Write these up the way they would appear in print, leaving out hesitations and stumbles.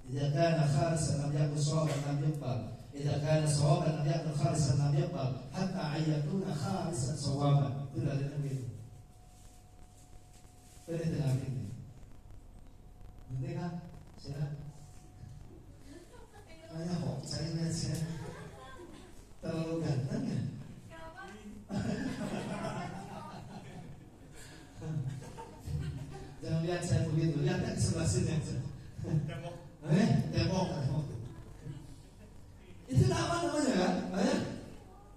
Idza kana khalisan lam yakun shawaban lam yuqbal. Idza kana shawaban lam yakun khalisan lam yuqbal. Hatta ayyakuna khalisan shawaban. Itu dari Nabi. Ini dengan ini. Nanti kan saya banyak kok saya lihat saya terlalu ganteng ya. Jangan lihat saya begitu, lihat di sebelah sini. Tembok. Itu apa namanya kan?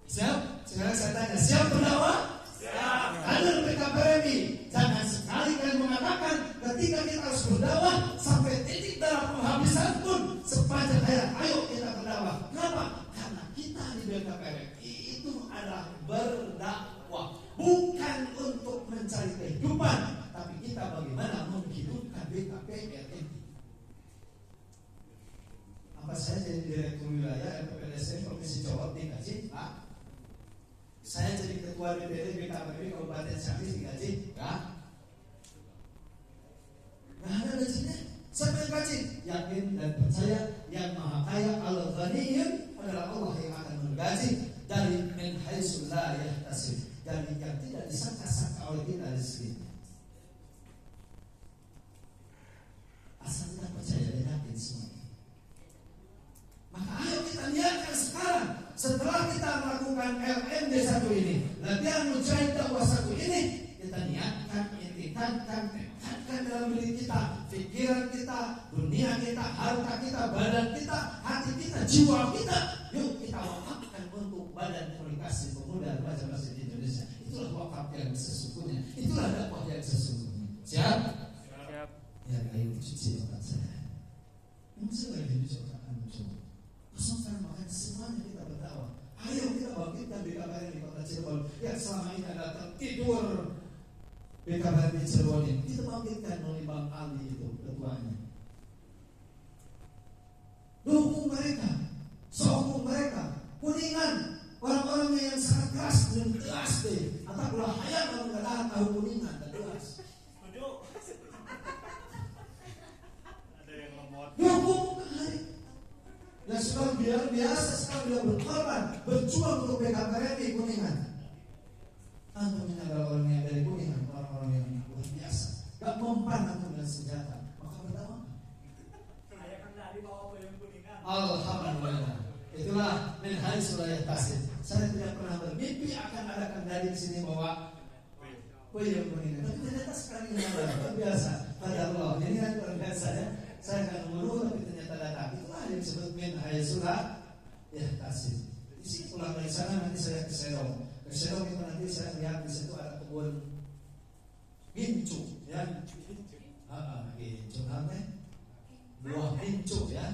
Siap? Sekarang saya tanya, siap berdakwah? Siap. Kader PKPRMI, jangan sekali kalian mengatakan ketika kita harus berdakwah sampai titik darah penghabisan pun sepanjang hayat, ayo kita berdakwah. Kenapa? Karena kita di PKPRMI itu adalah berdakwah, bukan untuk mencari kehidupan, tapi kita bagaimana menghidupkan BKPRMI. Apa saya jadi direktur wilayah LPPDSM Provinsi Jawa digaji? Pak. Saya jadi ketua DPD BKPRMI Kabupaten Ciamis digaji? Enggak. Nggak ada gajinya. Siapa yang gaji? Yakin dan percaya yang Maha Kaya Al-Ghaniyyun adalah Allah yang akan menggaji dari min haitsu la yahtasib, dari yang tidak disangka-sangka oleh kita rezeki. Asal kita percaya dan yakin semua. Maka ayo kita niatkan sekarang, setelah kita melakukan LMD 1 ini, latihan mujahid dakwah 1 ini, kita niatkan, intikankan, tekadkan dalam diri kita, pikiran kita, dunia kita, harta kita, badan kita, hati kita, jiwa kita. Yuk kita wakafkan untuk Badan Komunikasi Pemuda Remaja Masjid Indonesia. Itulah wakaf yang sesungguhnya, itulah dakwah yang sesungguhnya. Siap? Siap. Ya, ayo cuci otak saya. Mungkin lagi cuci otak kamu coba. Kosongkan makan semuanya kita berdakwah. Ayo kita bangkitkan BKPRMI di Kota Cirebon yang selama ini ada tertidur. BKPRMI Cirebon ini kita bangkitkan oleh Bang Ali itu ketuanya. Dukung mereka, sokong mereka. Kuningan, orang-orangnya yang sangat keras dan tegas deh. Ataulah hayat kalau nggak tahu Kuningan dan tegas. Ada yang lemot. Dukung yang sudah biasa sekali dia berkorban, berjuang untuk BKPRMI Kuningan. Antum ini adalah orang yang dari Kuningan, orang-orang yang luar biasa. Gak mempan antum dengan senjata, maka berdakwah. Saya kan dari bawa yang Kuningan. Alhamdulillah. Itulah min haitsu la yahtasib. Saya tidak pernah bermimpi akan ada kendali di sini bawa peyem Kuningan. Tapi ternyata sekarang ini ada luar biasa. Pada Allah, ini kan luar biasa ya. Saya akan mengeluh tapi ternyata datang. Itulah yang disebut min haitsu la yahtasib. Di sini pulang dari sana nanti saya ke Serong. Ke Serong itu nanti saya lihat di situ ada kebun gincu, ya. Gincu apa? Buah gincu ya.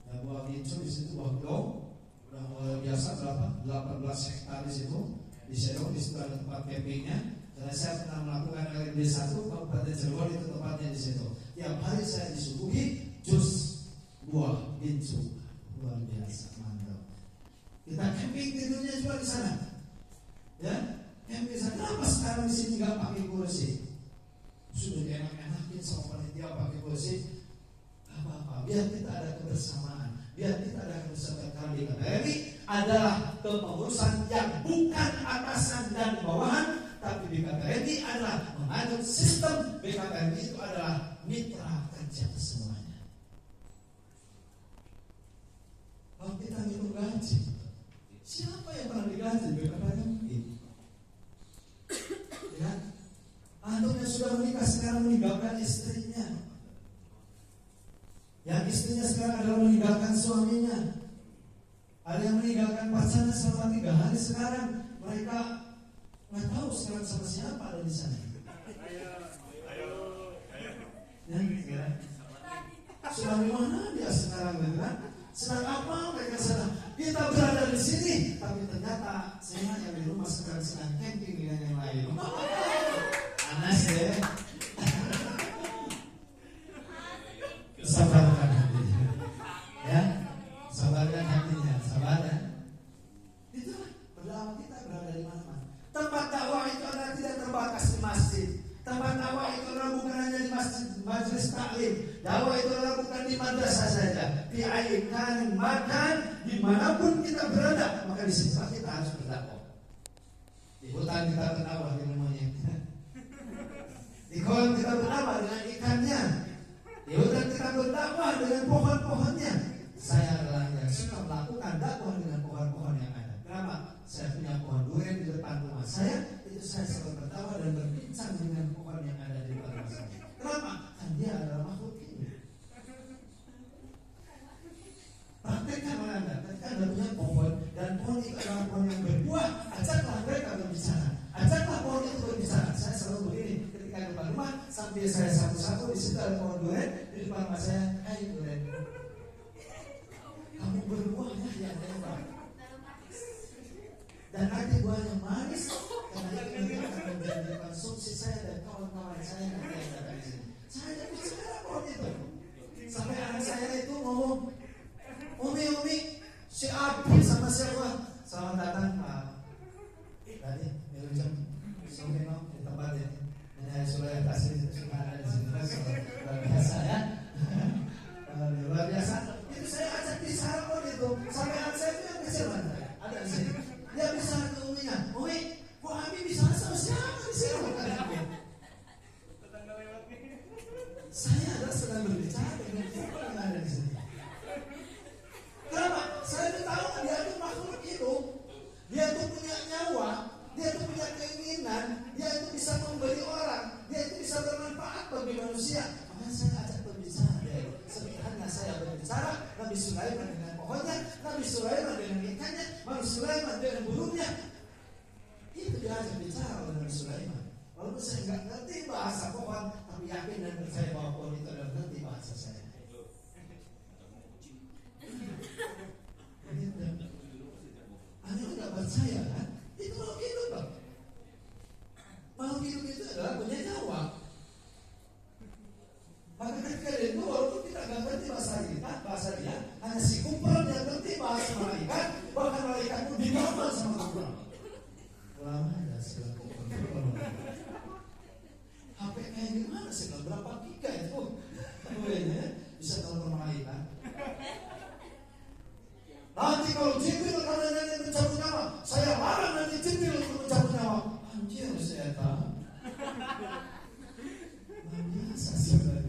Ya buah gincu di situ buah dong. Udah biasa berapa? 18 hektar di situ. Di Serong di situ ada tempat campingnya. Karena saya pernah melakukan LMD 1 Kabupaten Cirebon itu tempatnya di situ. Tiap hari saya disuguhi jus buah gincu. Luar biasa, mantap. Kita camping tidurnya juga di sana. Ya, camping sana. Kenapa sekarang di sini nggak pakai kursi? Sudah enak-enakin sama panitia pakai kursi. Apa-apa, biar kita ada kebersamaan, biar kita ada kebersamaan. Karena BKPRMI adalah kepengurusan yang bukan atasan dan bawahan, tapi BKPRMI adalah menganut sistem. BKPRMI itu adalah mitra kerja semuanya. Kalau kita ngitung gaji, siapa yang pernah digaji BKPRMI? Ya, antum yang sudah menikah sekarang meninggalkan istrinya. Yang istrinya sekarang adalah meninggalkan suaminya. Ada yang meninggalkan pacarnya selama 3 hari sekarang. Mereka nggak tahu sekarang sama siapa ada di sana. Ya, sudah di mana dia sekarang, kan? Sedang apa mereka sedang? Kita berada di sini, tapi ternyata saya yang di rumah sekarang sedang camping dengan yang lain. Anas deh. Sabarkan hatinya, ya, sabarkan hatinya, sabar ya. Itulah berdakwah kita berada di mana-mana. Tempat dakwah itu adalah tidak terbatas di masjid. Tempat dakwah itu adalah bukan hanya di masjid majelis taklim. Dakwah itu adalah bukan di madrasah saja. Di aikan makan dimanapun kita berada, maka di situ kita harus berdakwah. Di hutan kita berdakwah dengan monyet. Di kolam kita berdakwah dengan ikannya. Di hutan kita berdakwah dengan pohon-pohonnya. Saya adalah yang suka melakukan dakwah dengan pohon-pohon yang ada. Kenapa? Saya punya pohon durian di depan rumah saya. Itu saya selalu berdakwah dan berbincang dengan pohon yang ada di depan rumah saya. Kenapa? Kan dia adalah makhluk hidup. Praktekkan Anda. Ketika Anda punya pohon dan pohon itu adalah pohon yang berbuah, ajaklah mereka berbicara. Ajaklah pohon itu berbicara. Saya selalu begini ketika di depan rumah, sambil saya satu-satu di situ ada pohon durian di depan rumah saya. Hai durian, kamu berbuah ya lebar. Dan nanti buahnya manis karena ini akan menjadi konsumsi saya dan kawan-kawan saya yang ada di sini. Saya bicara pohon itu. Sampai anak saya itu ngomong, Umi, si Abi sama siapa? Selamat datang Pak. Tadi jam sore di tempat ini. Ini sudah kasih sudah ada di sini. Luar biasa ya. Luar biasa. Itu saya ajak bicara pohon itu. Sampai anak saya itu yang kecil ada di sini. Dia bisa ke Uminya. Umi, kok Abi bisa sama siapa di sini? Saya adalah sedang berbicara dengan siapa yang ada di sini. Kenapa? Saya tahu dia itu makhluk hidup. Dia itu punya nyawa. Dia itu punya keinginan. Dia itu bisa memberi orang. Dia itu bisa bermanfaat bagi manusia. Makanya saya ajak berbicara. Seperti hanya saya berbicara, Nabi Sulaiman dengan pohonnya, Nabi Sulaiman dengan ikannya, Nabi Sulaiman dengan burungnya. Itu diajak bicara oleh Nabi Sulaiman. Walaupun saya nggak ngerti bahasa pohon, tapi yakin dan percaya bahwa pohon itu adalah ngerti bahasa saya. Anda tidak percaya kan? Itu makhluk hidup Pak. Makhluk hidup itu adalah punya nyawa. Maka ketika itu walaupun kita nggak ngerti bahasa dia, hanya si kumpulan yang ngerti bahasa malaikat, bahkan malaikat pun dinormal sama kumpulan. Lama ya sila kumpulan. HP kayak gimana sih? Berapa giga itu? Bisa telepon malaikat. Nanti kalau Jibril kadang-kadang mencabut nyawa, saya larang nanti Jibril untuk mencabut nyawa. Anjir saya tahu. Biasa sebenarnya.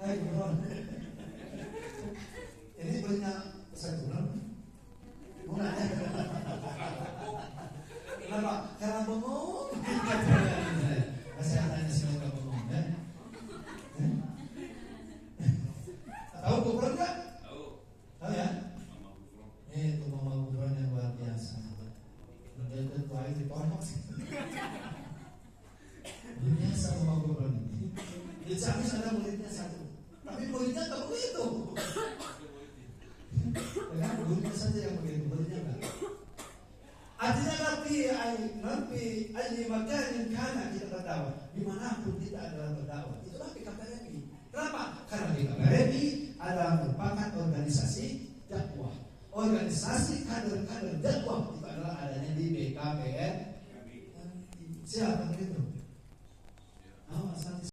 Hai bro, ini punya saya kurang. Murah ya? Kenapa? Karena bengong. Saya tanya siapa bengong ya? Tahu Gufron nggak? Tahu ya? Itu Mama Gufron yang luar biasa. Dia ketua di pondok sih. Biasa Mama Gufron. Di Ciamis ada muridnya satu. Tapi muridnya tak begitu. Dengan muridnya saja yang begitu, muridnya enggak. Artinya Nabi ayi makanin kana kita berdakwah. Dimanapun kita adalah berdakwah. Itulah PKPRI. Kenapa? Karena PKPRI adalah merupakan organisasi dakwah. Organisasi kader-kader dakwah itu adalah adanya di PKPRI. Siapa itu?